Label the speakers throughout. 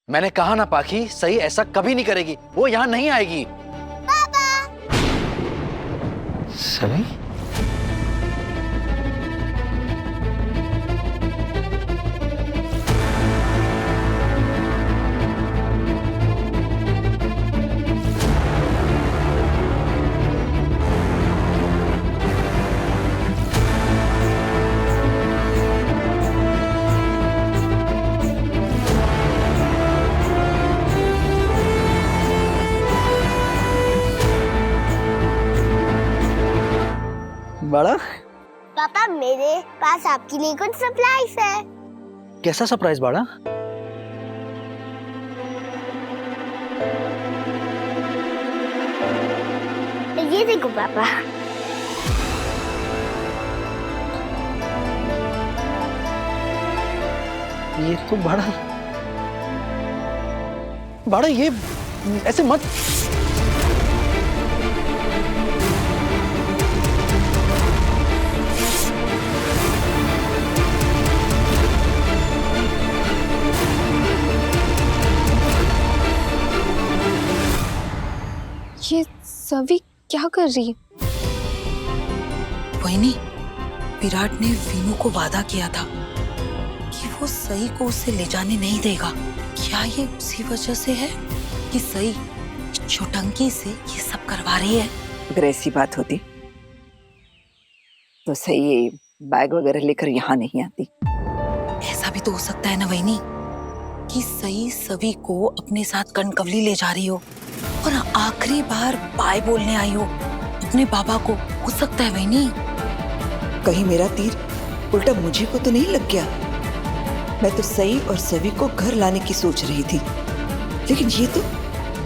Speaker 1: मैंने कहा ना पाखी, सही ऐसा कभी नहीं करेगी, वो यहाँ नहीं आएगी।
Speaker 2: पापा।
Speaker 1: सही? बड़ा
Speaker 2: पापा मेरे पास आपके लिए कुछ सरप्राइज है।
Speaker 1: कैसा सरप्राइज बड़ा?
Speaker 2: ये देखो पापा।
Speaker 1: ये तो बड़ा बड़ा, ये ऐसे मत।
Speaker 3: ये सभी क्या कर रही है?
Speaker 4: वही नहीं, विराट ने वीनू को वादा किया था कि वो सई को उसे ले जाने नहीं देगा। क्या ये उसी वजह से है कि सई छोटंकी से ये सब करवा रही है?
Speaker 5: अगर ऐसी बात होती तो सही ये बैग वगैरह लेकर यहाँ नहीं आती।
Speaker 4: ऐसा भी तो हो सकता है ना वहीनी, कि सई सभी को अपने साथ कनकवली ले जा रही हो और आखिरी बार बाय बोलने आई हो अपने बाबा को। हो सकता है वहीनी।
Speaker 5: कहीं मेरा तीर उल्टा मुझे को तो नहीं लग गया? मैं तो सई और सभी को घर लाने की सोच रही थी, लेकिन ये तो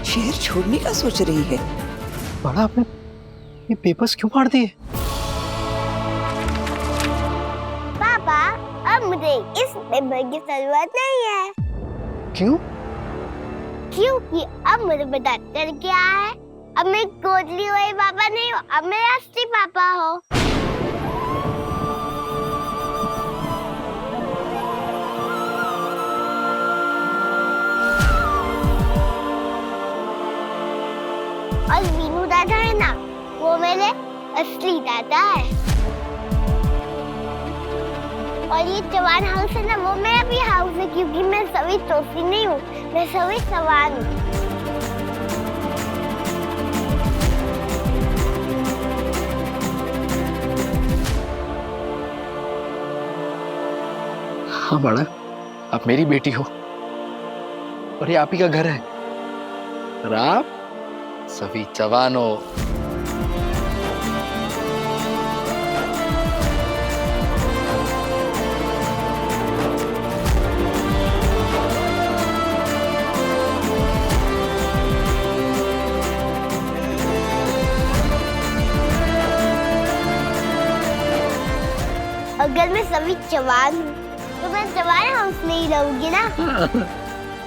Speaker 5: शहर छोड़ने का सोच रही है।
Speaker 1: बड़ा, आपने ये पेपर्स क्यों फाड़ दिए?
Speaker 2: पापा अब मुझे इस पेपर की जरूरत नहीं है।
Speaker 1: क्यों?
Speaker 2: क्योंकि अब मुझे पता चल गया है, अब मैं गोदली हुए पापा नहीं हो, अब मेरे असली पापा हो। और वीनू दादा है ना, वो मेरे असली दादा है। और ये जवान हाउस है ना, वो मेरा भी हाउस है, क्योंकि मैं सभी तोसी नहीं हूँ, मैं सभी सवान हूँ।
Speaker 1: हाँ बड़ा, आप मेरी बेटी हो और ये आप ही का घर है। और आप सभी जवान हो।
Speaker 2: अगर मैं सभी जवान हूँ तो मैं जवान हाउस में ही रहूंगी ना।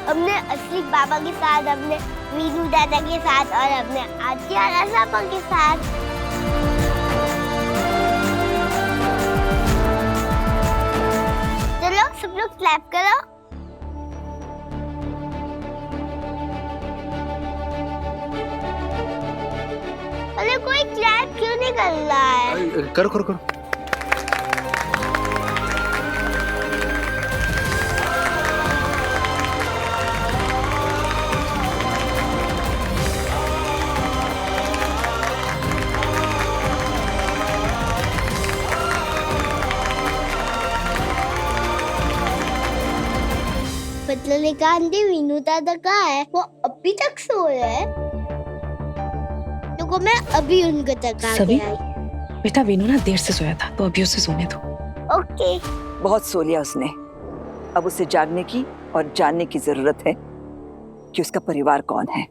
Speaker 2: अपने असली पापा के साथ, अपने वीनू दादा के साथ और अपने आजी और पापा के साथ। चलो सब लोग क्लैप करो। अरे कोई क्लैप क्यों नहीं कर रहा है?
Speaker 1: करो करो करो।
Speaker 2: मतलब का आंटी वीनू दादा कहाँ है? वो अभी तक सो रहे हैं। तो मैं अभी उनको तका
Speaker 3: सभी?
Speaker 2: के आई।
Speaker 3: बेटा वीनू ना देर से सोया था, तो अभी उसे सोने दो।
Speaker 2: ओके।
Speaker 5: बहुत सो लिया उसने, अब उसे जागने की और जानने की जरूरत है कि उसका परिवार कौन है।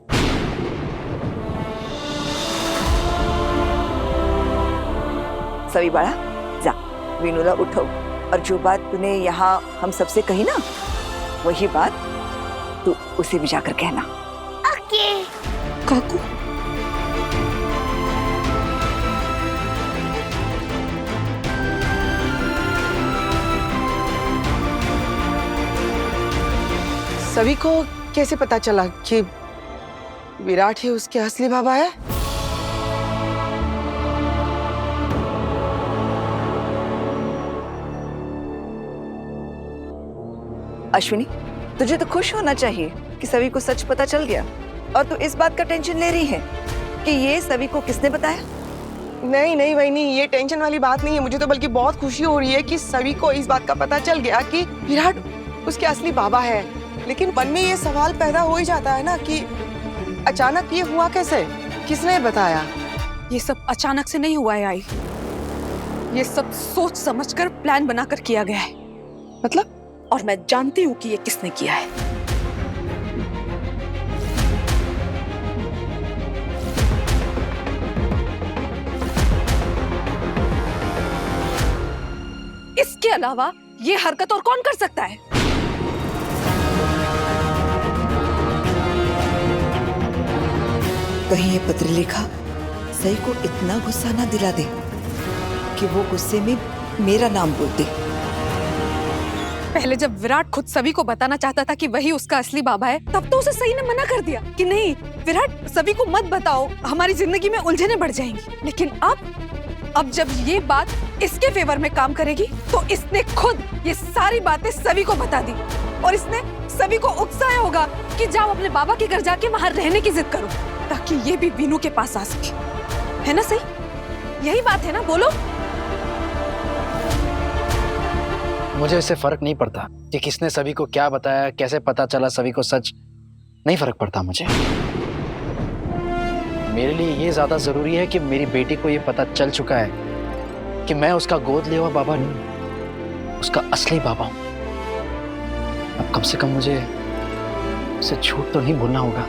Speaker 5: सभी बड़ा, जा वीनूला उठो, और जो बात तूने यहाँ हम सबसे कही ना, वही बात तू उसे भी जाकर कहना।
Speaker 2: ओके।
Speaker 3: काकू,
Speaker 4: सभी को
Speaker 6: कैसे पता चला कि विराट ही उसके असली बाबा है?
Speaker 5: अश्विनी, तुझे तो खुश होना चाहिए कि सभी को सच पता चल गया, और तू इस बात का टेंशन ले रही है कि ये सभी को किसने बताया?
Speaker 6: नहीं नहीं बहनी, ये टेंशन वाली बात नहीं है। मुझे तो बल्कि बहुत खुशी हो रही है कि सभी को इस बात का पता चल गया कि विराट उसके असली बाबा है। लेकिन मन में ये सवाल पैदा हो ही जाता है ना कि अचानक ये हुआ कैसे, किसने बताया?
Speaker 4: ये सब अचानक से नहीं हुआ है आई। ये सब सोच समझकर प्लान बनाकर किया गया है।
Speaker 6: मतलब?
Speaker 4: और मैं जानती हूँ कि ये किसने किया है। इसके अलावा ये हरकत और कौन कर सकता है?
Speaker 5: कहीं ये पत्र लिखा सही को इतना गुस्सा ना दिला दे कि वो गुस्से में मेरा नाम बोल दे।
Speaker 4: पहले जब विराट खुद सभी को बताना चाहता था कि वही उसका असली बाबा है, तब तो उसे सही ने मना कर दिया कि नहीं विराट, सभी को मत बताओ, हमारी जिंदगी में उलझने बढ़ जाएंगी। लेकिन अब जब ये बात इसके फेवर में काम करेगी, तो इसने खुद ये सारी बातें सभी को बता दी और इसने सभी को उकसाया होगा कि जाओ अपने बाबा के घर जाके वहां रहने की जिद करो, ताकि ये भी वीनू के पास आ सके। है ना सही? यही बात है ना? बोलो।
Speaker 1: मुझे इससे फर्क नहीं पड़ता कि किसने सभी को क्या बताया, कैसे पता चला सभी को सच, नहीं फर्क पड़ता मुझे। मेरे लिए ये ज्यादा जरूरी है कि मेरी बेटी को ये पता चल चुका है कि मैं उसका गोद लिया हुआ बाबा नहीं, उसका असली बाबा हूं। अब कम से कम मुझे उसे झूठ तो नहीं बोलना होगा।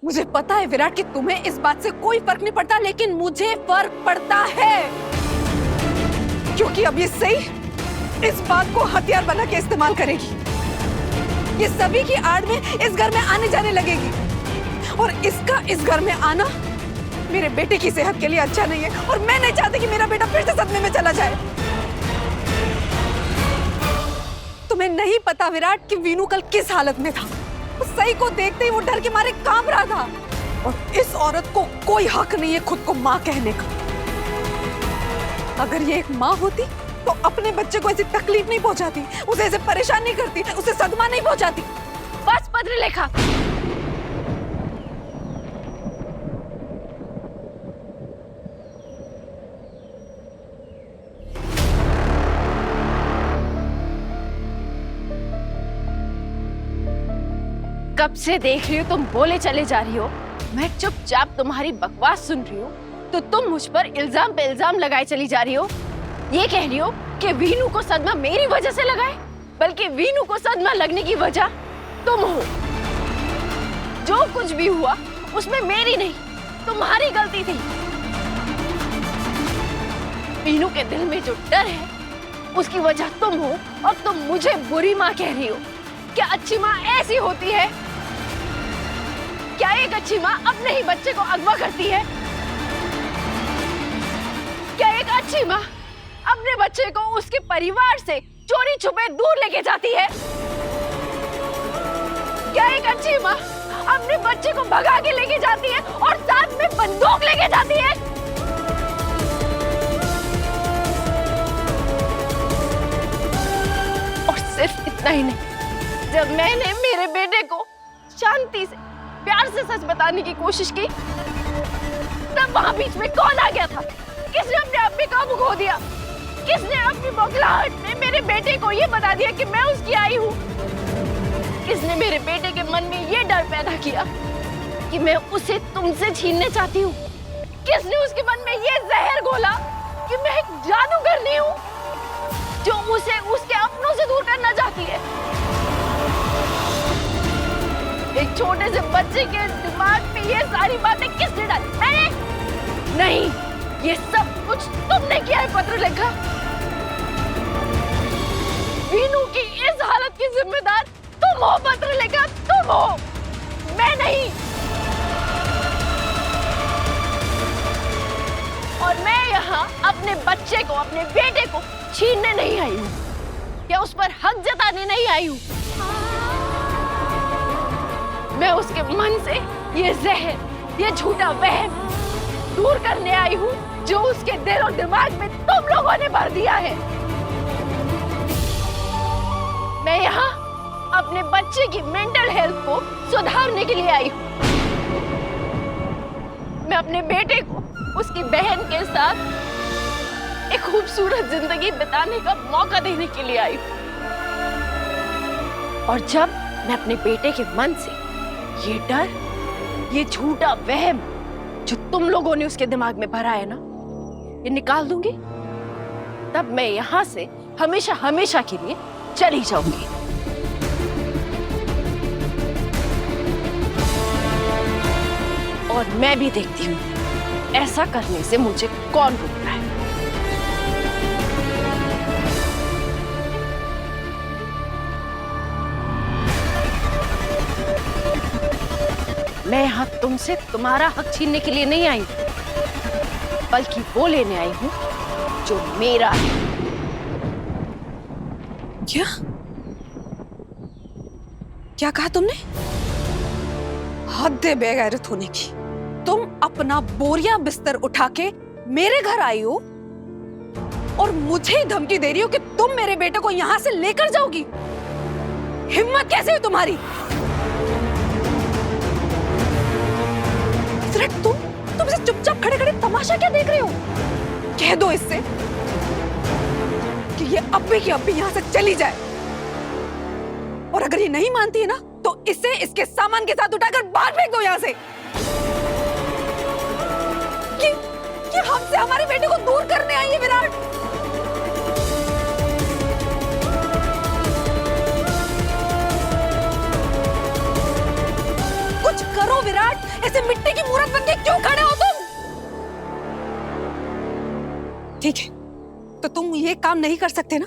Speaker 4: मुझे पता है विराट कि तुम्हें इस बात से कोई फर्क नहीं पड़ता, लेकिन मुझे फर्क पड़ता है, क्योंकि अब ये सही इस बात को हथियार बना के इस्तेमाल करेगी। ये सभी की आड़ में इस घर में आने जाने लगेगी, और इसका इस घर में आना मेरे बेटे की सेहत के लिए अच्छा नहीं है, और मैं नहीं चाहती कि मेरा बेटा फिर से सदमे में चला जाए। तुम्हें नहीं पता विराट कि वीनू कल किस हालत में था। उस सही को देखते ही वो डर के मारे कांप रहा था, और इस औरत को कोई हक नहीं है खुद को माँ कहने का। अगर ये एक माँ होती तो अपने बच्चे को ऐसी तकलीफ नहीं पहुंचाती, उसे ऐसे परेशान नहीं करती, उसे सदमा नहीं पहुंचाती। बस पत्रलेखा,
Speaker 7: कब से देख रही हो तुम बोले चले जा रही हो, मैं चुपचाप तुम्हारी बकवास सुन रही हूँ, तो तुम मुझ पर इल्जाम पे इल्जाम लगाए चली जा रही हो। ये कह रही हो कि वीनू को सदमा मेरी वजह से लगा है, बल्कि वीनू को सदमा लगने की वजह तुम हो। जो कुछ भी हुआ उसमें मेरी नहीं, तुम्हारी गलती थी। वीनू के दिल में जो डर है उसकी वजह तुम हो, और तुम मुझे बुरी माँ कह रही हो। क्या अच्छी माँ ऐसी होती है? क्या एक अच्छी माँ अपने ही बच्चे को अगवा करती है? क्या एक अच्छी माँ अपने बच्चे को उसके परिवार से चोरी छुपे दूर लेके जाती है? क्या एक अच्छी माँ अपने बच्चे को भगा के लेके जाती है और साथ में बंदूक लेके जाती है? और सिर्फ इतना ही नहीं, जब मैंने मेरे बेटे को शांति से प्यार से सच बताने की कोशिश की, तब वहां बीच में कौन आ गया था? किसने अपने आप पे काबू खो दिया? किसने अपनी बौखलाहट में मेरे बेटे को ये बता दिया कि मैं उसकी आई हूँ? किसने मेरे बेटे के मन में ये डर पैदा किया कि मैं उसे तुमसे छीनने चाहती हूँ? किसने उसके मन में ये जहर घोला कि मैं एक जादूगरनी हूँ जो उसे उसके अपनों से दूर करना चाहती है? एक छोटे से बच्चे के दिमाग में ये सारी बातें किसने डाली? मैंने नहीं, ये सब कुछ तुमने किया है पत्रलेखा। वीनू की इस हालत की जिम्मेदार तुम हो पत्रलेखा, तुम हो, मैं नहीं। और मैं यहाँ अपने बच्चे को, अपने बेटे को छीनने नहीं आई हूँ या उस पर हक जताने नहीं आई हूँ। मैं उसके मन से ये जहर, ये झूठा वहम दूर करने आई हूँ जो उसके दिल और दिमाग में तुम लोगों ने भर दिया है। मैं यहाँ अपने बच्चे की मेंटल हेल्थ को सुधारने के लिए आई हूँ। मैं अपने बेटे को उसकी बहन के साथ एक खूबसूरत जिंदगी बिताने का मौका देने के लिए आई हूँ। और जब मैं अपने बेटे के मन से ये डर, ये झूठा वहम जो तुम लोगों ने उसके दिमाग में भरा है ना, ये निकाल दूंगी, तब मैं यहां से हमेशा हमेशा के लिए चली जाऊंगी। और मैं भी देखती हूँ ऐसा करने से मुझे कौन रोक रहा है। मैं यहाँ तुमसे तुम्हारा हक छीनने के लिए नहीं आई, बल्कि वो लेने आई हूँ जो मेरा है।
Speaker 4: क्या कहा तुमने? हद है बेगैरत होने की। तुम अपना बोरिया बिस्तर उठा के मेरे घर आई हो और मुझे धमकी दे रही हो कि तुम मेरे बेटे को यहां से लेकर जाओगी। हिम्मत कैसे हुई तुम्हारी? तुम इसे चुपचाप खड़े खड़े तमाशा क्या देख रहे हो? कह दो इससे कि ये अब्बी की अब्बी यहां से चली जाए। और अगर ये नहीं मानती है ना, तो इसे इसके सामान के साथ उठाकर बाहर फेंक दो यहां से। ये हमसे हमारे बेटे को दूर करने आई है विराट। कुछ करो विराट, ऐसे मिट्टी की मूरत बन के क्यों खड़े हो तुम? ठीक है, तो तुम ये काम नहीं कर सकते ना,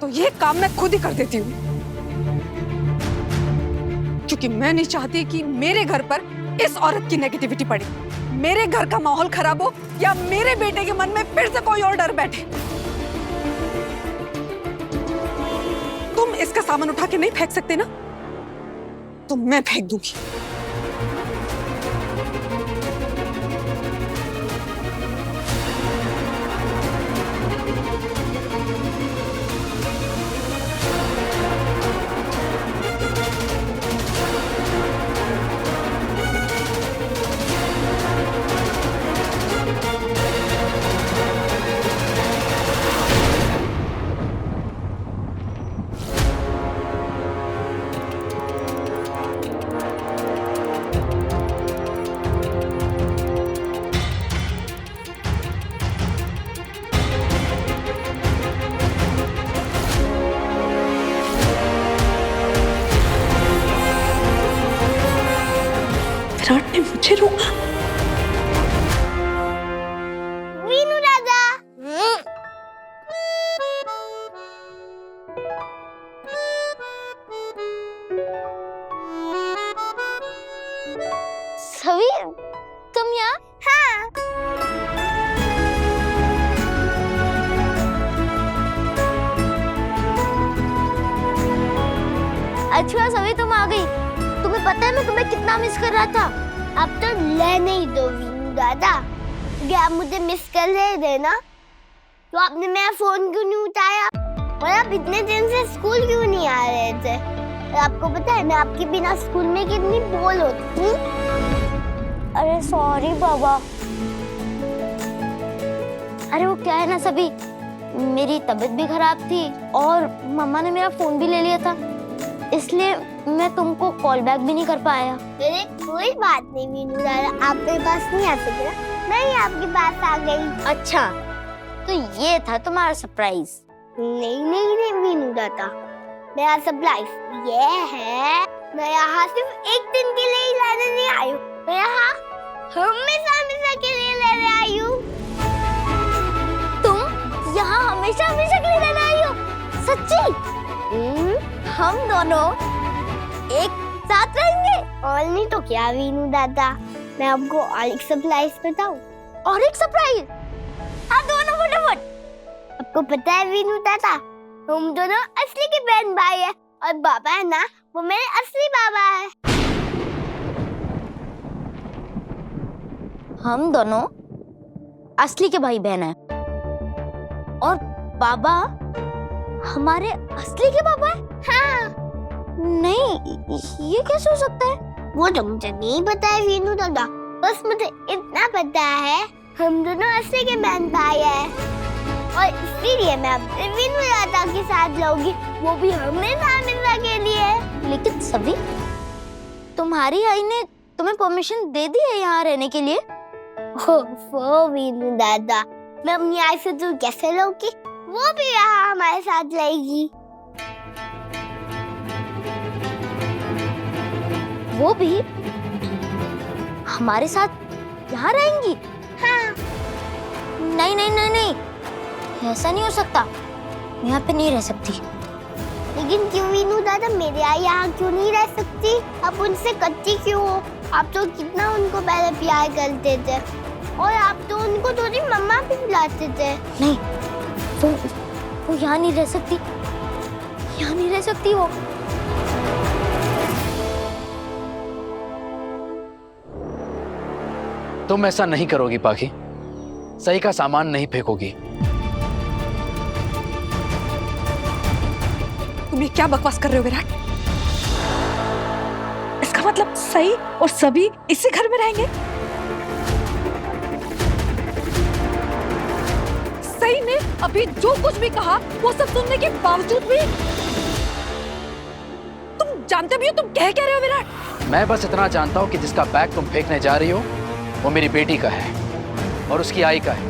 Speaker 4: तो ये काम मैं खुद ही कर देती हूँ, क्योंकि मैं नहीं चाहती कि मेरे घर पर इस औरत की नेगेटिविटी पड़े, मेरे घर का माहौल खराब हो या मेरे बेटे के मन में फिर से कोई और डर बैठे। तुम इसका सामान उठा के नहीं फेंक सकते ना, तो मैं फेंक दूंगी। विराट ने मुझे रोका।
Speaker 2: वीनू दादा। सवी, तुम यहाँ? हाँ। अच्छा सवी, तुम आ गई। तुम्हें पता है मैं तुम्हें कितना मिस कर रहा था। अब तो लेने ही दो वीनू दादा। अगर आप मुझे मिस कर रहे थे ना, तो आपने मेरा फोन क्यों नहीं उठाया? और आप इतने दिन से स्कूल क्यों नहीं आ रहे थे? और आपको पता है मैं आपके बिना स्कूल में कितनी बोर होती थी। अरे सॉरी बाबा। अरे वो क्या है ना सभी, मेरी तबीयत भी खराब थी और मम्मा ने मेरा फोन भी ले लिया था, इसलिए मैं तुमको कॉल बैक भी नहीं कर पाया। अरे कोई बात नहीं वीनू दादा, आपके पास नहीं आ सकते ना, मैं आपके पास आ गई। अच्छा, तो ये था तुम्हारा सरप्राइज? नहीं नहीं नहीं वीनू दादा, मेरा सरप्राइज ये है, मैं यहाँ सिर्फ एक दिन के लिए ही लेने नहीं आई हूँ, मैं यहाँ हमेशा हमेशा के लिए लेने आई हूँ। तुम यहाँ हमेशा हमेशा के लिए लेने आई हो? सच्ची? हम दोनों एक साथ रहेंगे? और नहीं तो क्या वीनू दादा, मैं आपको और एक सरप्राइज बताऊं? और एक सरप्राइज? हाँ दोनों फटाफट। अब आपको पता है वीनू दादा, हम दोनों असली के बहन भाई है और बाबा है ना, वो मेरे असली बाबा है। हम दोनों असली के भाई बहन हैं और बाबा हमारे असली के बाबा है। हाँ। नहीं, ये कैसे हो सकता है? वो तो मुझे नहीं पता है वीनू दादा, बस मुझे इतना पता है हम दोनों असली के बहन भाई हैं और इसीलिए मैं अपने वीनू दादा के साथ रहूंगी, वो भी हमेशा हमेशा के लिए। लेकिन सभी, तुम्हारी आई ने तुम्हें परमिशन दे दी है यहाँ रहने के लिए? ओह वीनू दादा, मैं अपनी आई से दूर कैसे रहूंगी? वो भी यहाँ हमारे साथ रहेगी। वो भी हमारे साथ यहाँ रहेंगी? हाँ। नहीं नहीं नहीं नहीं, ऐसा नहीं हो सकता, मैं यहाँ पे नहीं रह सकती। लेकिन क्यों वीनू दादा, मेरी आई यहाँ क्यों नहीं रह सकती? आप उनसे कच्ची क्यों हो? आप तो कितना उनको पहले प्यार करते थे और आप तो उनको थोड़ी मम्मा भी बुलाते थे। नहीं, वो यहाँ नहीं रह सकती, यहाँ नहीं रह सकती वो।
Speaker 1: तुम ऐसा नहीं करोगी पाखी, सही का सामान नहीं फेंकोगी।
Speaker 3: तुम ये क्या बकवास कर रहे हो विराट? इसका मतलब सही और सभी इसी घर में रहेंगे? सही ने अभी जो कुछ भी कहा वो सब सुनने के बावजूद भी तुम जानते भी हो तुम कह क्या रहे हो विराट?
Speaker 1: मैं बस इतना जानता हूं कि जिसका बैग तुम फेंकने जा रही हो वो मेरी बेटी का है और उसकी आई का है,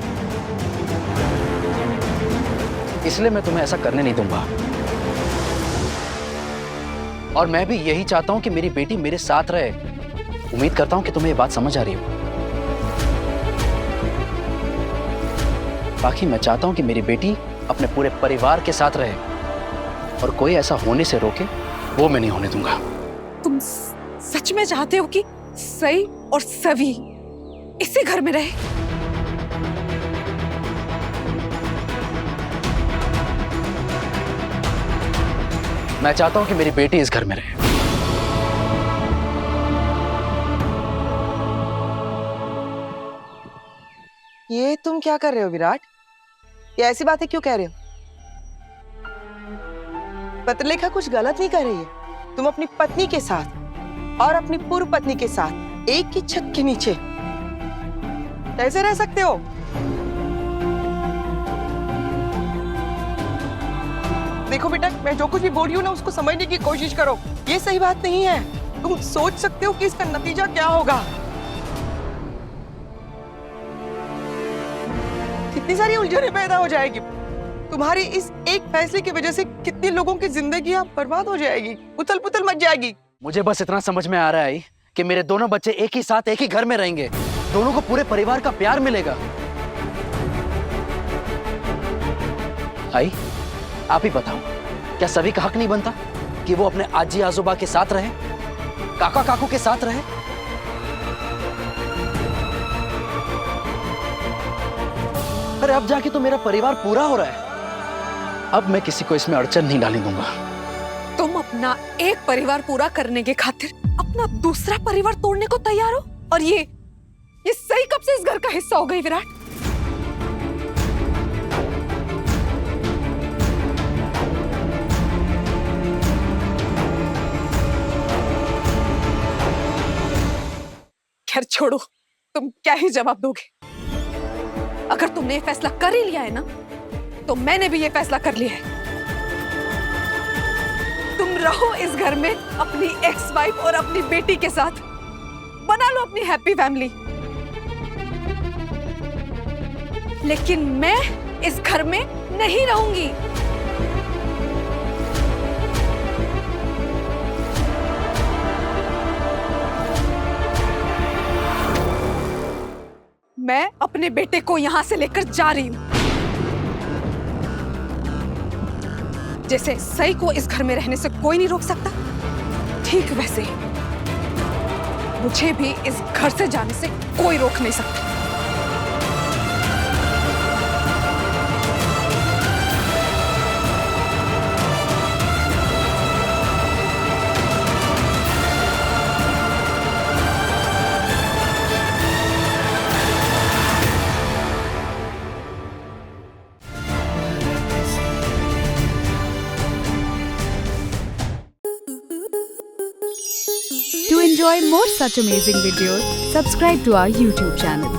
Speaker 1: इसलिए मैं तुम्हें ऐसा करने नहीं दूंगा। और मैं भी यही चाहता हूं कि मेरी बेटी मेरे साथ रहे। उम्मीद करता हूं कि तुम्हें ये बात समझ आ रही हो। बाकी मैं चाहता हूं कि मेरी बेटी अपने पूरे परिवार के साथ रहे और कोई ऐसा होने से रोके वो मैं नहीं होने दूंगा।
Speaker 3: तुम सच में चाहते हो कि सई और सवी इसी घर में रहे?
Speaker 1: मैं चाहता हूं कि मेरी बेटी इस घर में रहे।
Speaker 6: ये तुम क्या कर रहे हो विराट? ये ऐसी बातें क्यों कह रहे हो? पत्रलेखा कुछ गलत नहीं कर रही है। तुम अपनी पत्नी के साथ और अपनी पूर्व पत्नी के साथ एक ही छत के नीचे कैसे रह सकते हो? देखो बेटा, मैं जो कुछ भी बोल रही हूँ ना उसको समझने की कोशिश करो। ये सही बात नहीं है। तुम सोच सकते हो कि इसका नतीजा क्या होगा। कितनी सारी उलझनें पैदा हो जाएगी। तुम्हारी इस एक फैसले की वजह से कितने लोगों की जिंदगी बर्बाद हो जाएगी, उथल पुथल मच जाएगी।
Speaker 1: मुझे बस इतना समझ में आ रहा है कि मेरे दोनों बच्चे एक ही साथ एक ही घर में रहेंगे, दोनों को पूरे परिवार का प्यार मिलेगा। आई, आप ही बताओ, क्या सभी का हक नहीं बनता कि वो अपने आजी आजोबा के साथ रहे, काका काकू के साथ रहे? अरे अब जाके तो मेरा परिवार पूरा हो रहा है। अब मैं किसी को इसमें अड़चन नहीं डालने दूंगा।
Speaker 3: तुम अपना एक परिवार पूरा करने के खातिर अपना दूसरा परिवार तोड़ने को तैयार हो? और ये सही कब से इस घर का हिस्सा हो गई विराट? खैर छोड़ो, तुम क्या ही जवाब दोगे। अगर तुमने ये फैसला कर ही लिया है ना, तो मैंने भी ये फैसला कर लिया है। तुम रहो इस घर में अपनी एक्स वाइफ और अपनी बेटी के साथ, बना लो अपनी हैप्पी फैमिली। लेकिन मैं इस घर में नहीं रहूंगी। मैं अपने बेटे को यहां से लेकर जा रही हूं। जैसे सई को इस घर में रहने से कोई नहीं रोक सकता, ठीक वैसे ही मुझे भी इस घर से जाने से कोई रोक नहीं सकता।
Speaker 8: enjoy more such amazing videos, subscribe to our YouTube channel.